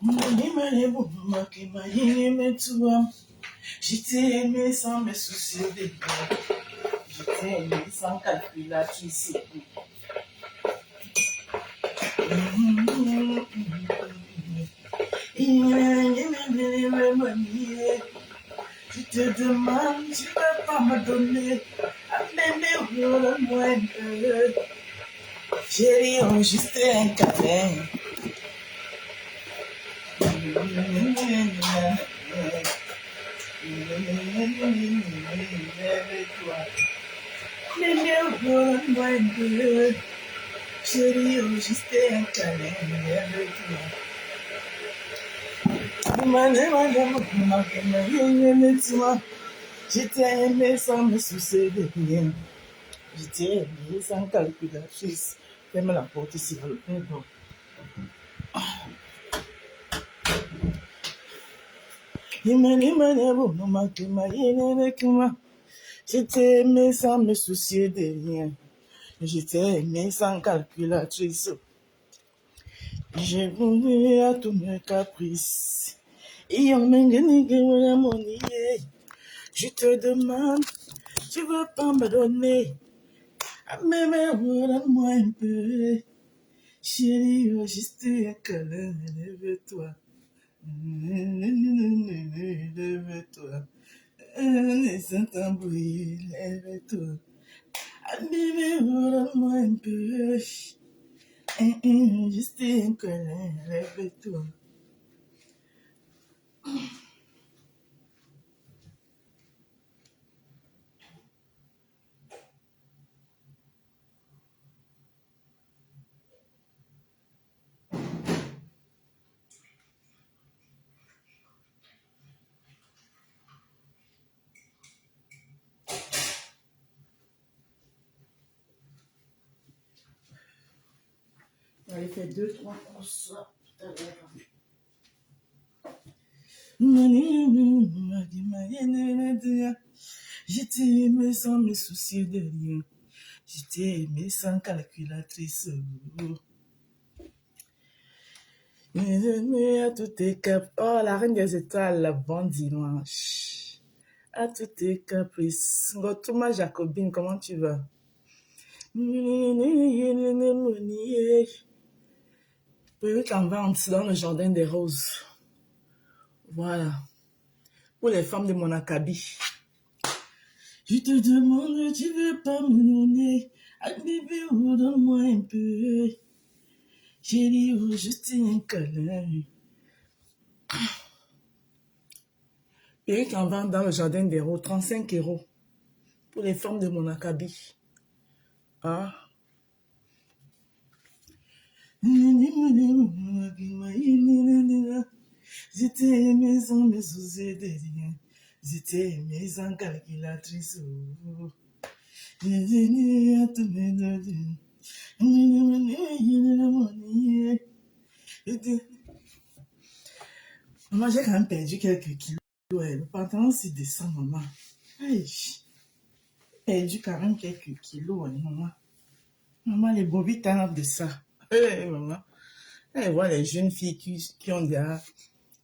Je t'ai aimé sans me soucier de rien. Je t'ai aimé sans calculatrice. Je te demande, tu ne peux pas me donner. Donne-moi un peu. Chérie, oh, juste un câlin. Donne-moi un peu. Chérie, oh, juste un câlin avec toi. Je t'ai aimé sans me soucier de rien. Je t'ai aimé sans calculatrice. Ferme la porte s'il vous plaît. Je t'ai aimé sans me soucier de rien. Je t'ai aimé sans calculatrice. J'ai voulu à tous mes caprices. Et on m'a gagné mon idée. Je te demande, tu veux pas me donner. Mais donne-moi un peu. Chérie, oh, juste un câlin, lève-toi. Lève-toi. Les entambouilles, lève-toi. Bébé, donne-moi un peu. Juste un câlin, lève-toi. J'avais fait 2-3 courses tout à l'heure. Je t'ai aimé sans me soucier de rien. Je t'ai aimé sans calculatrice. À tous tes cap. Oh, la reine des étoiles, bon dimanche. À tous tes caprices. Gotouma Jacobine, comment tu vas? Peut-être en vente dans le jardin des roses. Voilà. Pour les femmes de mon acabit. Je te demande, tu veux pas me donner. Bébé, donne-moi un peu. Chérie, oh, juste un câlin. Peut-être en vente dans le jardin des roses, 35 €. Pour les femmes de mon acabit. Ah. Je t'ai aimé sans me soucier de rien. Je t'ai aimé sans calculatrice. Maman, j'ai quand même perdu quelques kilos. Le pantalon s'y descend, maman. Aïe. J'ai perdu quand même quelques kilos, maman. Maman, les bobbies t'en de ça. Maman. Elle voit les jeunes filles qui ont déjà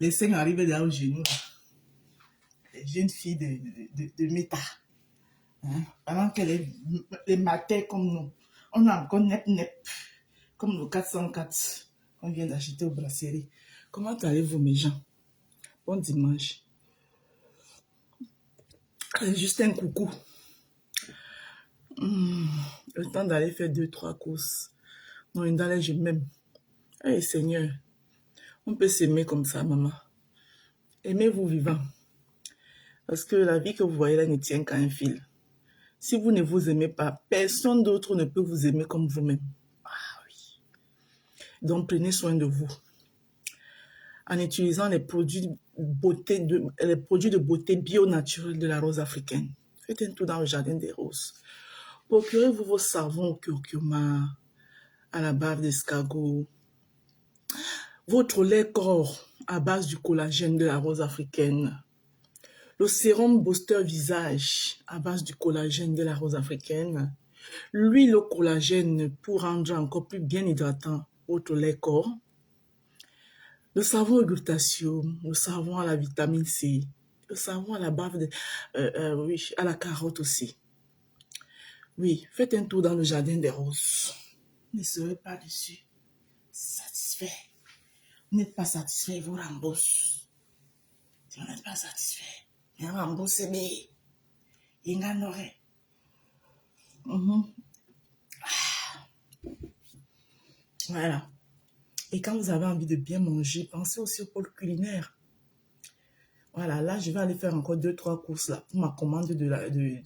les seins arrivés derrière au genou. Les jeunes filles de méta. Hein? Pendant qu'elles les mataient comme nous. On a encore nep comme le 404 qu'on vient d'acheter au brasserie. Comment allez-vous, mes gens? Bon dimanche. Juste un coucou. Le temps d'aller faire 2-3 courses. Non, d'aller, je m'aime. Hey Seigneur, on peut s'aimer comme ça, maman. Aimez-vous vivant. Parce que la vie que vous voyez là ne tient qu'à un fil. Si vous ne vous aimez pas, personne d'autre ne peut vous aimer comme vous-même. Ah oui. Donc prenez soin de vous. En utilisant les produits de beauté bio naturels de la rose africaine. Faites un tour dans le jardin des roses. Procurez-vous vos savons au curcuma, à la bave d'escargot, votre lait corps à base du collagène de la rose africaine, le sérum booster visage à base du collagène de la rose africaine, l'huile au collagène pour rendre encore plus bien hydratant votre lait corps, Le savon au glutathium, le savon à la vitamine C, le savon à la bave de, oui, à la carotte aussi. Oui, faites un tour dans le jardin des roses. Ne serez pas dessus. Satisfait. Vous n'êtes pas satisfait, vous remboursez. Si vous n'êtes pas satisfait, vous remboursez, mais il y en aurait. Voilà. Et quand vous avez envie de bien manger, pensez aussi au pôle culinaire. Voilà, là, je vais aller faire encore 2-3 courses là pour ma commande de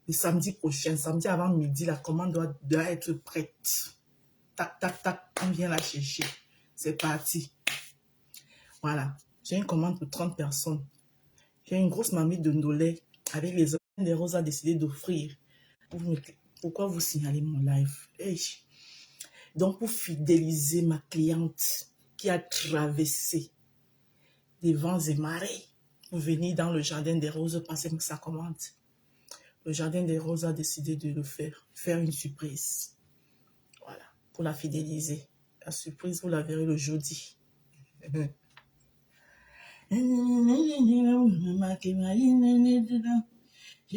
samedi prochain. Samedi avant midi, la commande doit être prête. Tac, tac, tac, on vient la chercher. C'est parti. Voilà, j'ai une commande pour 30 personnes. J'ai une grosse marmite de Ndolé avec les hommes des roses à décider d'offrir. Pourquoi vous signalez mon live? Hey. Donc, pour fidéliser ma cliente qui a traversé des vents et marées pour venir dans le jardin des roses passer sa commande. Le jardin des roses a décidé de le faire une surprise. Voilà, pour la fidéliser. La surprise, vous la verrez le jeudi. Je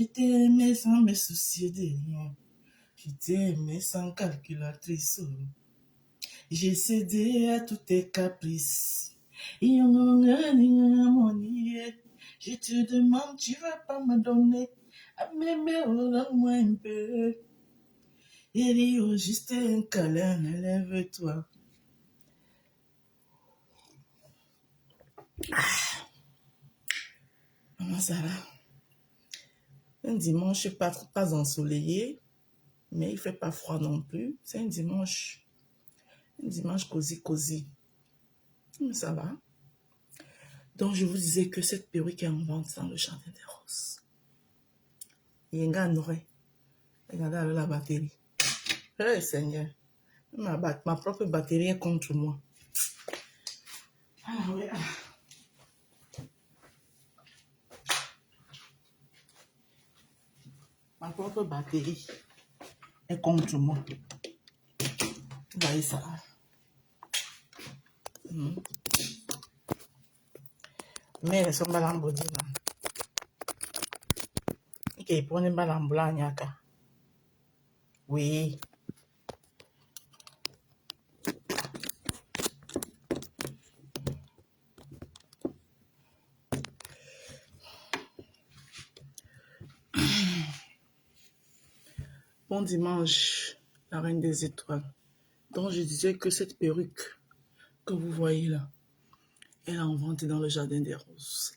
t'ai aimé sans me soucier de rien. Je t'ai aimé sans calculatrice. J'ai cédé à tous tes caprices. Je te demande, tu vas pas me donner. À m'aimer, donne-moi un peu. Et juste un câlin, lève-toi. Maman Sarah, un dimanche pas ensoleillé, mais il fait pas froid non plus. C'est un dimanche cosy. Ça va. Donc, je vous disais que cette perruque est en vente dans le jardin des roses. Il y a un gars en aurait. Regardez la batterie. Hey, Seigneur. Ma propre batterie est contre moi. Ah oui. Ma propre batterie est contre moi. Vous voyez ça. Mais elles sont balambodies là. Ok, prenez balambola nyaka. Oui. Bon dimanche, la reine des étoiles. Donc je disais que cette perruque que vous voyez là, elle est en vente dans le jardin des roses.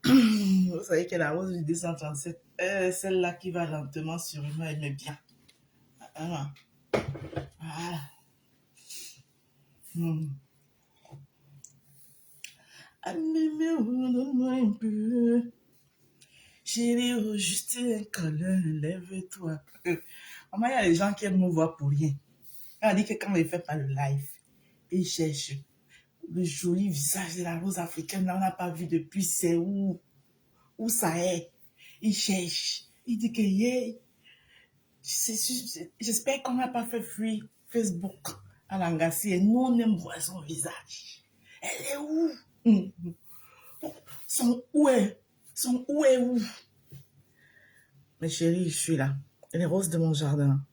Vous savez que la rose du 237, celle-là qui va lentement sur moi, elle m'aime bien. Voilà. Donne-moi un peu. Chérie, juste un câlin, lève-toi. Maman, il y a des gens qui aiment me voir pour rien. Elle a dit que quand elle ne fait pas le live, ils cherchent le joli visage de la rose africaine. Là, on n'a pas vu depuis, c'est où ça est. Ils cherchent. Il dit que, yeah, j'espère qu'on n'a pas fait fuir Facebook à Langassi et nous, on aime voir son visage. Elle est où? Son où est où? Mais chérie, je suis là. Les roses de mon jardin.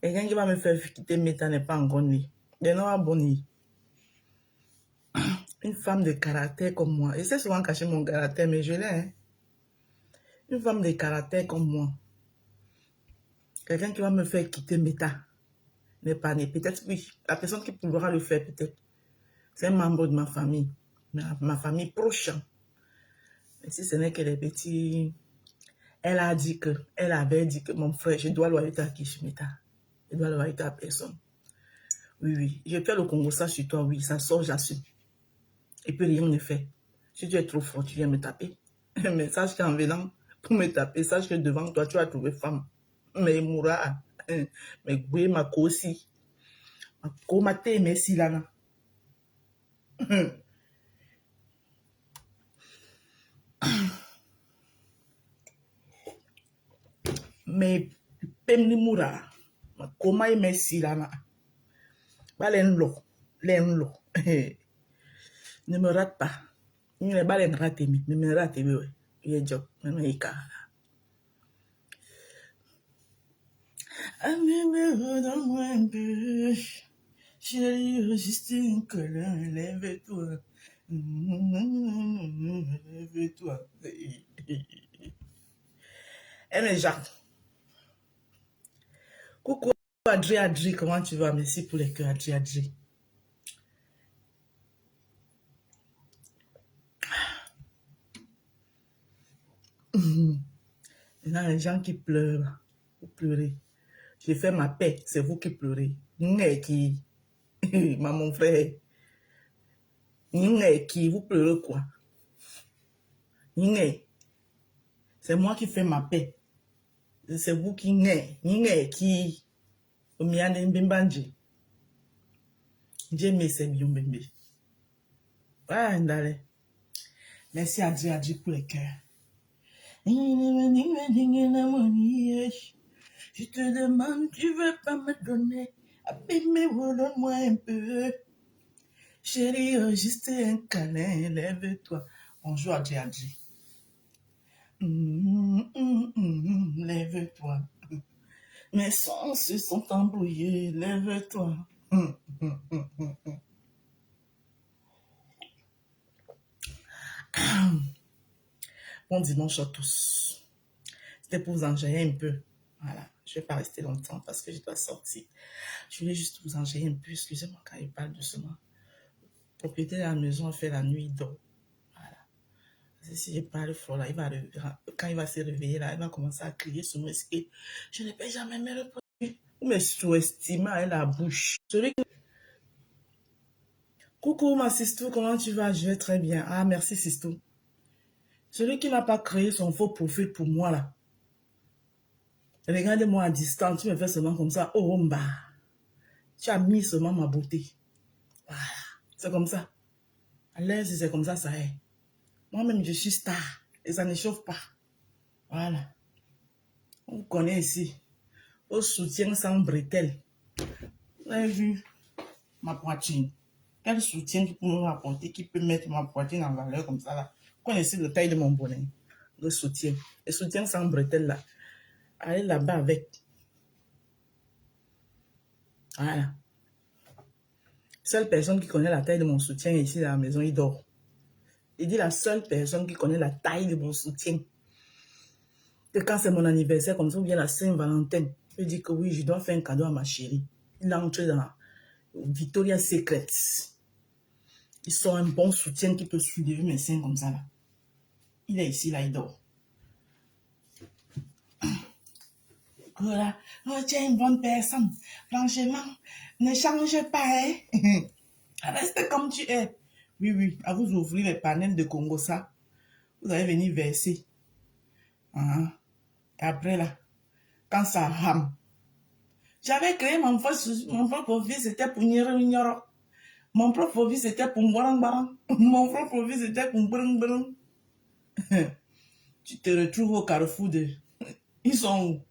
Quelqu'un qui va me faire quitter Meta n'est pas encore né. Des noms abonnés. Une femme de caractère comme moi. J'essaie souvent de cacher mon caractère, mais je l'ai. Hein? Une femme de caractère comme moi. Quelqu'un qui va me faire quitter Meta n'est pas né. Peut-être oui. La personne qui pourra le faire, peut-être. C'est un membre de ma famille. Ma famille proche. Mais si ce n'est que les petits... Elle avait dit que mon frère, je dois loyauté à Kishmeta. Je dois loyauté à personne. Oui. Je fais le Congo, ça sur toi, oui. Ça sort, j'assume. Et puis rien ne fait. Si tu es trop fort, tu viens me taper. Mais sache qu'en venant pour me taper, sache que devant toi, tu vas trouver femme. Mais moura. Mais goué ma aussi. Ma ko ma te merci là. Mais pemni moura. Ma ko ma merci là. Balen lo. Len lo. Ne me rate pas. Il ne balen rate, ne me rate, oui. Il est job. Même il ah, mais redonne-moi un peu. Chérie, juste un câlin, lève-toi. Lève-toi. Eh, mais Jacques. Coucou, Adri, Adri, comment tu vas? Merci pour les cœurs, Adri, Adri. Maintenant, les gens qui pleurent, vous pleurez. J'ai fait ma paix, c'est vous qui pleurez. Qui, mon frère, qui, vous pleurez quoi? C'est moi qui fais ma paix. C'est vous qui qui, Omiane Mbimbanji. Dieu c'est bien, bébé. Ah, ndale. Merci Adri, Adri pour les cœurs. Je te demande, tu veux pas me donner? Mais donne-moi un peu. Chérie, juste un câlin, lève-toi. Bonjour Adri, Adri. Lève-toi. Mes sens se sont embrouillés, lève-toi. Bon dimanche à tous. C'était pour vous enjailler un peu. Voilà, je ne vais pas rester longtemps parce que je dois sortir. Je voulais juste vous enjailler un peu. Excusez-moi quand il parle doucement. Le propriétaire de la maison a fait la nuit, il dort. Voilà. Si je parle fort, là, quand il va se réveiller, là, il va commencer à crier sur moi. Et je ne peux jamais me reproduire. Vous me sous-estimez à la bouche. Coucou ma Sistou, comment tu vas? Je vais très bien. Ah, merci Sistou. Celui qui n'a pas créé son faux profil pour moi, là. Regardez-moi à distance, tu me fais seulement comme ça. Oh, bah. Tu as mis seulement ma beauté. Voilà. C'est comme ça. À l'aise, c'est comme ça est. Moi-même, je suis star. Et ça ne chauffe pas. Voilà. On vous connaît ici. Au soutien sans bretelles. Vous avez vu ma poitrine. Quel soutien qui peut me rapporter, qui peut mettre ma poitrine en valeur comme ça, là. Vous connaissez la taille de mon bonnet. Le soutien. Le soutien sans bretelles, là. Allez là-bas avec. Voilà. Seule personne qui connaît la taille de mon soutien ici dans la maison, il dort. Il dit la seule personne qui connaît la taille de mon soutien. Que quand c'est mon anniversaire, comme ça, ou bien la Saint-Valentin, il dit que oui, je dois faire un cadeau à ma chérie. Il entre dans Victoria's Secret. Il sort un bon soutien qui peut soulever mes seins comme ça là. Il est ici, là, il dort. Voilà. Oh, tu es une bonne personne. Franchement, ne change pas, hein. Reste comme tu es. Oui, oui, à vous ouvrir les panels de Congo, ça. Vous allez venir verser. Et après, là, quand ça rame. J'avais créé mon propre vie, c'était pour Nyoro. Mon propre vie, c'était pour Mbarang. Mon propre vie, c'était pour Brung. Tu te retrouves au carrefour de... Ils sont où?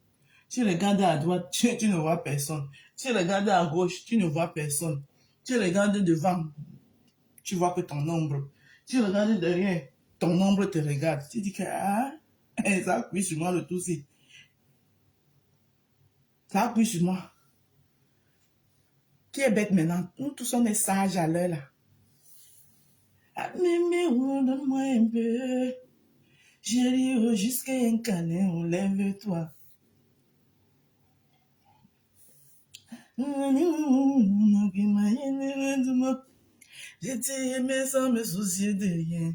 Tu regardes à droite, tu ne vois personne. Tu regardes à gauche, tu ne vois personne. Tu regardes devant, tu vois que ton ombre. Tu regardes derrière, ton ombre te regarde. Tu dis que, ah, ça appuie sur moi le tout ci. Ça appuie sur moi. Qui est bête maintenant? Nous tous on est sages à l'heure là. Ah, mais, donne-moi un peu. J'ai jusqu'à un câlin, lève-toi. J'étais aimé sans me soucier de rien.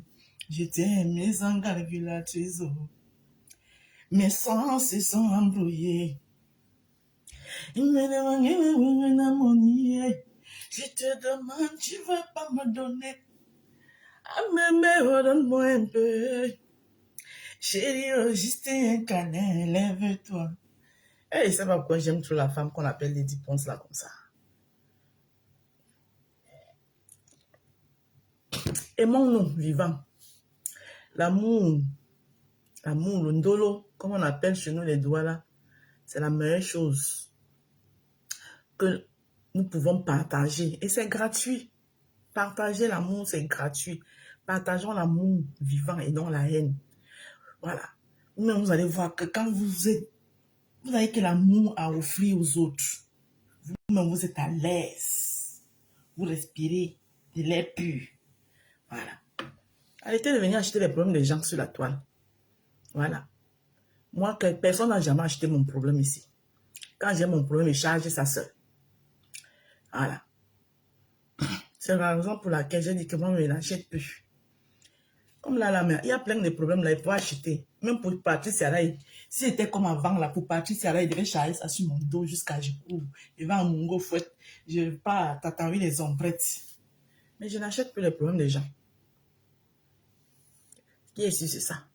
J'étais aimé sans calculatrice. Mes sens se sont embrouillés. Je te demande, tu veux pas me donner? Ah, mais redonne-moi un peu. Chérie, juste un câlin, lève-toi. Et c'est pas pourquoi j'aime trop la femme qu'on appelle Lady Ponce là comme ça. Aimons-nous vivants. L'amour, le ndolo, comme on appelle chez nous les doigts là, c'est la meilleure chose. Que nous pouvons partager. Et c'est gratuit. Partager l'amour, c'est gratuit. Partageons l'amour vivant et non la haine. Voilà. Mais vous allez voir que quand vous avez que l'amour à offrir aux autres, vous-même vous êtes à l'aise. Vous respirez de l'air pur. Voilà. Arrêtez de venir acheter les problèmes des gens sur la toile. Voilà. Moi, personne n'a jamais acheté mon problème ici. Quand j'ai mon problème, je charge ça seul. Voilà. C'est la raison pour laquelle j'ai dit que moi, je ne l'achète plus. Comme là, il y a plein de problèmes là, il faut acheter. Même pour partir, si c'était comme avant, là, pour partir, il devait charger ça sur mon dos jusqu'à je cours. Il va en mongo fouette. Je ne vais pas t'attendre les ombrettes. Mais je n'achète plus les problèmes des gens. Qui est ici, c'est ça.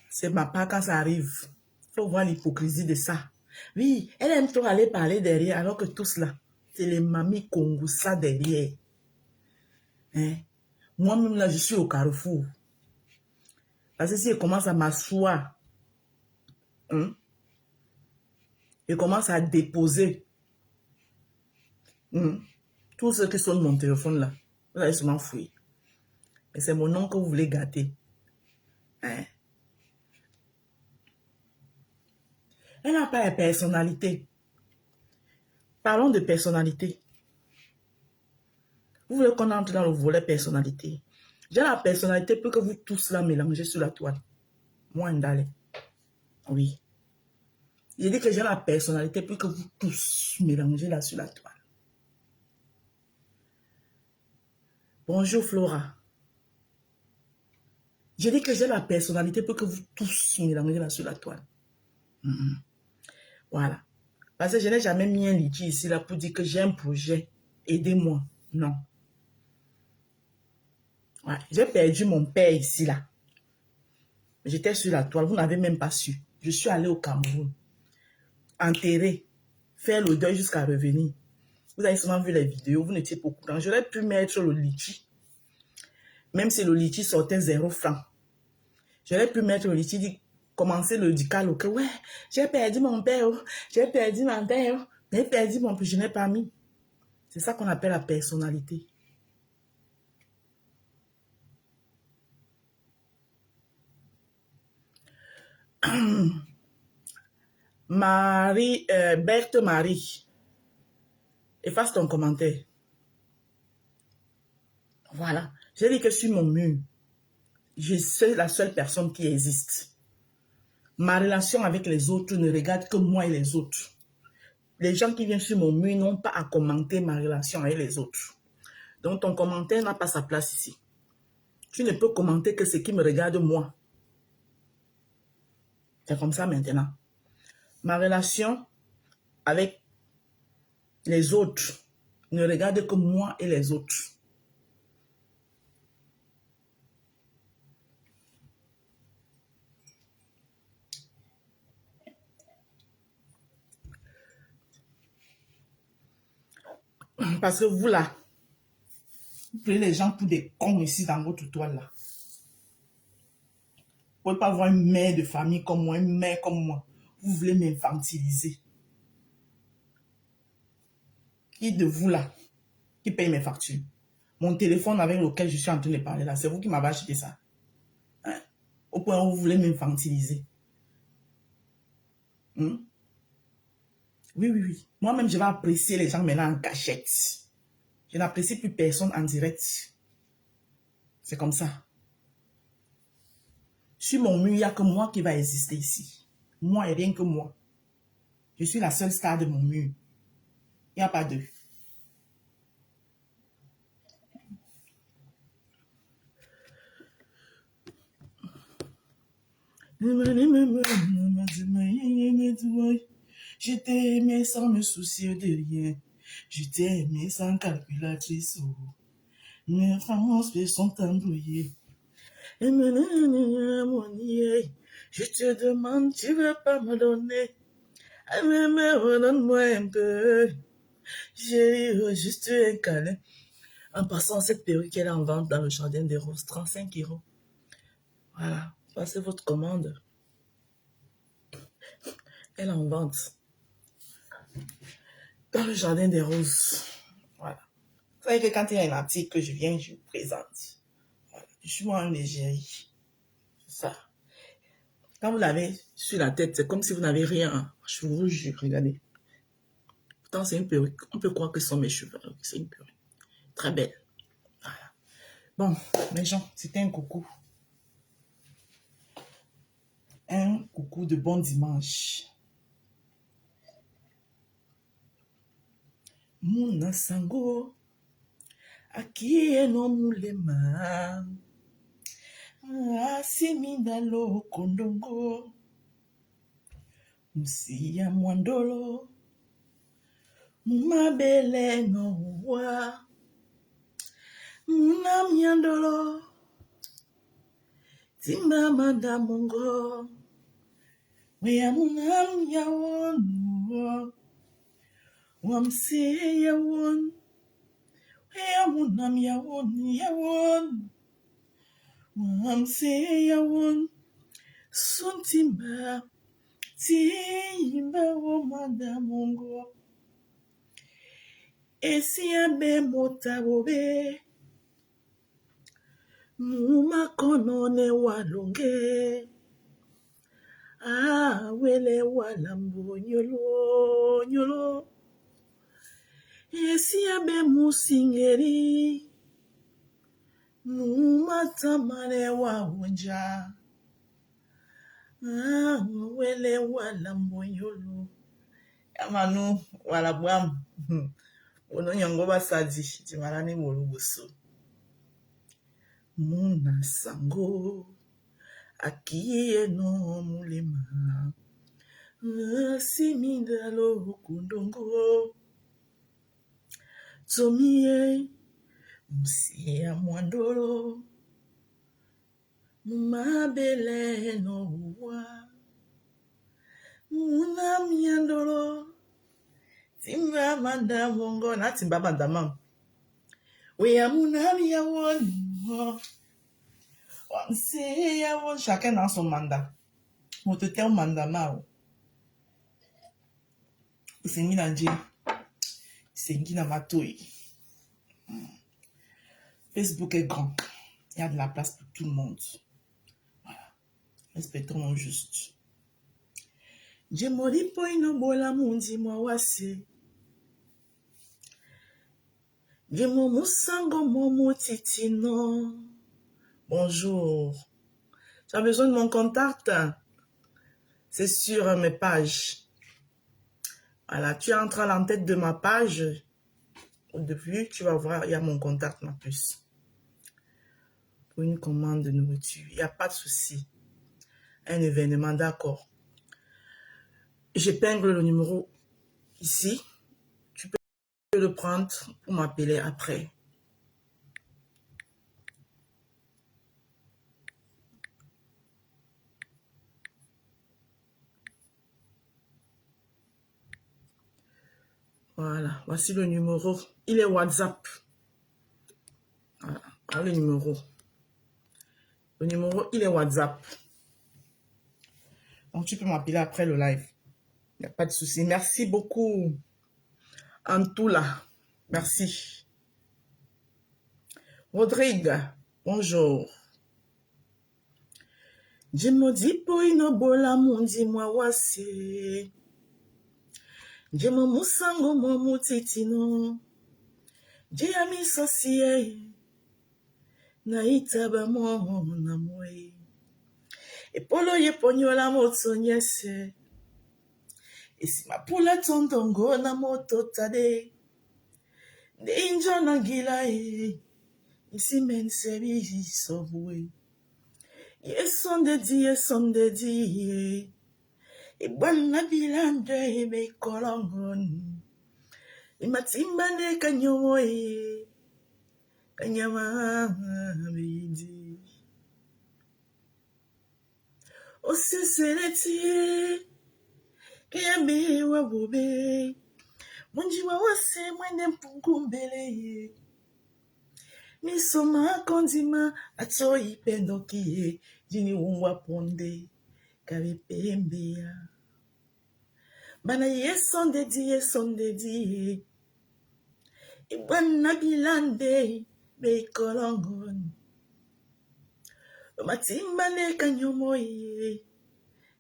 C'est ma part quand ça arrive. Il faut voir l'hypocrisie de ça. Oui, elle aime trop aller parler derrière, alors que tous là, c'est les mamies Kongoussa derrière. Hein? Moi-même là, je suis au carrefour. Parce que si elle commence à m'asseoir, hein, elle commence à déposer tous ceux qui sont de mon téléphone là, vous allez sûrement fouiller. Et c'est mon nom que vous voulez gâter. Hein? Elle n'a pas de personnalité. Parlons de personnalité. Vous voulez qu'on entre dans le volet personnalité. J'ai la personnalité pour que vous tous la mélangez sur la toile. Moi, Ndale. Oui. J'ai dit que j'ai la personnalité pour que vous tous mélangez là sur la toile. Bonjour Flora. J'ai dit que j'ai la personnalité pour que vous tous mélangez là sur la toile. Voilà. Parce que je n'ai jamais mis un litige ici là pour dire que j'ai un projet. Aidez-moi. Non. Ouais. J'ai perdu mon père ici là. J'étais sur la toile. Vous n'avez même pas su. Je suis allée au Cameroun. Enterrer. Faire le deuil jusqu'à revenir. Vous avez souvent vu les vidéos. Vous n'étiez pas au courant. J'aurais pu mettre le litige. Même si le litige sortait 0 francs. J'aurais pu mettre le litige, commencer le dical, que ouais, j'ai perdu mon père, j'ai perdu ma mère, j'ai perdu mon père, je n'ai pas mis. C'est ça qu'on appelle la personnalité. Berthe Marie, efface ton commentaire. Voilà. J'ai dit que sur mon mur, je suis la seule personne qui existe. Ma relation avec les autres ne regarde que moi et les autres. Les gens qui viennent sur mon mur n'ont pas à commenter ma relation avec les autres. Donc ton commentaire n'a pas sa place ici. Tu ne peux commenter que ce qui me regarde moi. C'est comme ça maintenant. Ma relation avec les autres ne regarde que moi et les autres. Parce que vous là, vous prenez les gens pour des cons ici dans votre toile là. Vous ne pouvez pas avoir une mère de famille comme moi, une mère comme moi. Vous voulez m'infantiliser. Qui de vous là, qui paye mes factures? Mon téléphone avec lequel je suis en train de parler là, c'est vous qui m'avez acheté ça. Hein? Au point où vous voulez m'infantiliser. Oui, oui, oui. Moi-même, je vais apprécier les gens maintenant en cachette. Je n'apprécie plus personne en direct. C'est comme ça. Sur mon mur, il n'y a que moi qui va exister ici. Moi et rien que moi. Je suis la seule star de mon mur. Il n'y a pas deux. Je t'ai aimé sans me soucier de rien. Je t'ai aimé sans calculatrice. Mes enfants sont embrouillés. Je te demande, tu ne veux pas me donner. Mais redonne-moi un peu. J'ai juste un câlin. En passant cette perruque qu'elle est en vente dans le jardin des roses, 35 €. Voilà, passez votre commande. Elle est en vente dans le jardin des roses. Voilà. Vous savez que quand il y a un article que je viens, je vous présente. Voilà. Je suis moi en Algérie. C'est ça. Quand vous l'avez sur la tête, c'est comme si vous n'avez rien. Je vous jure, regardez. Pourtant, c'est une perruque. On peut croire que ce sont mes cheveux. C'est une perruque. Très belle. Voilà. Bon, mes gens, c'était un coucou. Un coucou de bon dimanche. Muna sango. Akie no mulema. Asimindalo kondongo. Musia mwandolo. Mumabele no wa. Muna miandolo. Timba manda mongo. Wea muna miawon. Wamse yawon. Wea muna miawon yawon. Wamse yawon. Suntimba. Timba wo manda mongo. Esi abe mota bobe. Muma kono ne walonge. Ah, wele walambo nyolo nyolo. Esi abe musingeri. Muma tamane wa wonja. Ah, wele walambo nyolo. Yamanu walabwam. Ono nyongoba sadi. Jimarani molubusu. Muna sango. Akie no mulema. Simindalo kundongo. Tomie. Musia mwandolo. Mumabele no wa. Muna miandolo. Timba manda mongo. Na timba manda man. Wea muna miawon. C'est chacun dans son mandat. Mon te un mandat mao. C'est ni nanje. C'est ni na matoi. Facebook est grand. Il y a de la place pour tout le monde. Voilà. Respectons-nous juste. Je mori po inobola mundi mwa wase. Je mo musango mo mutitino. Bonjour. Tu as besoin de mon contact? C'est sur mes pages. Voilà, tu entres à l'entête de ma page. Depuis, tu vas voir, il y a mon contact, ma puce. Pour une commande de nourriture, il n'y a pas de souci. Un événement, d'accord. J'épingle le numéro ici. Tu peux le prendre pour m'appeler après. Voilà, voici le numéro. Il est WhatsApp. Voilà, le numéro. Le numéro, il est WhatsApp. Donc, tu peux m'appeler après le live. Il n'y a pas de souci. Merci beaucoup. Antoula. Merci. Rodrigue. Bonjour. Jimodi po inobola mundi mwa wase. Jemo musango mo mutitino. Jeyami sosiye. Na itaba mo na mwe. Epolo ye ponyola moto nyese. Esi mapula tondongo na moto tade. Ninja na gila e. Isi mensebi sobwe. Yeson de di. Ibwana bilande ebe kolongon. Imatimba ne kanyomo e. Kanyama bidi. Oseseleti. Kayambe wabobe. Munji wawase mwende mpungumbele. Misoma kondima ato ipendokie. Jini wungwa ponde. Kabe pembea. Bana son dedi. Ibwana bilande be kolongon. Matimba ne kanyomoye.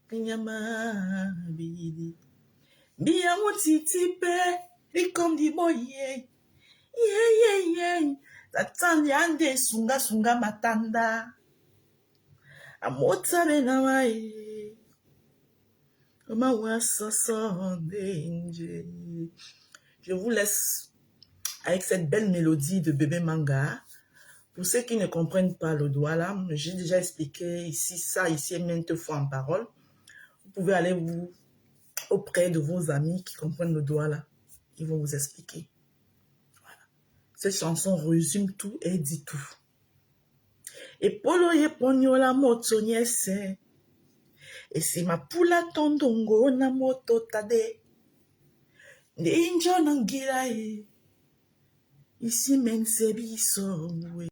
Kanyama bidi. Bia mutiti pe. Ikondi boye. Yeah. Tatandi ande sunga matanda. Amota benawaye. Mawasa sondenje. Je vous laisse avec cette belle mélodie de Bébé Manga. Pour ceux qui ne comprennent pas le douala, j'ai déjà expliqué ici et maintes fois en parole. Vous pouvez aller auprès de vos amis qui comprennent le douala. Ils vont vous expliquer. Voilà. Cette chanson résume tout et dit tout. Et polo ye ponyo la moto nyese. Et si ma pula tondongo na moto tade. Ninjo nangira e. Ici men sebiso.